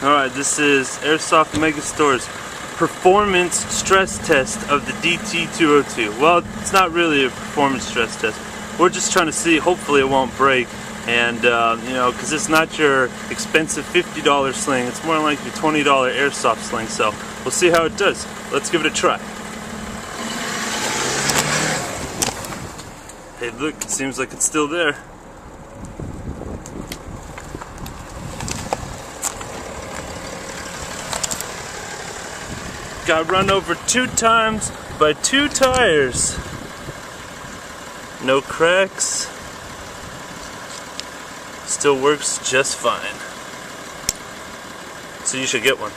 Alright, this is Airsoft Megastore's performance stress test of the DT202. Well, it's not really a performance stress test. We're just trying to see, hopefully it won't break. And, you know, because it's not your expensive $50 sling, it's more like your $20 Airsoft sling. So we'll see how it does. Let's give it a try. Hey, look, it seems like it's still there. Got run over 2 times by 2 tires. No cracks. Still works just fine. So you should get one.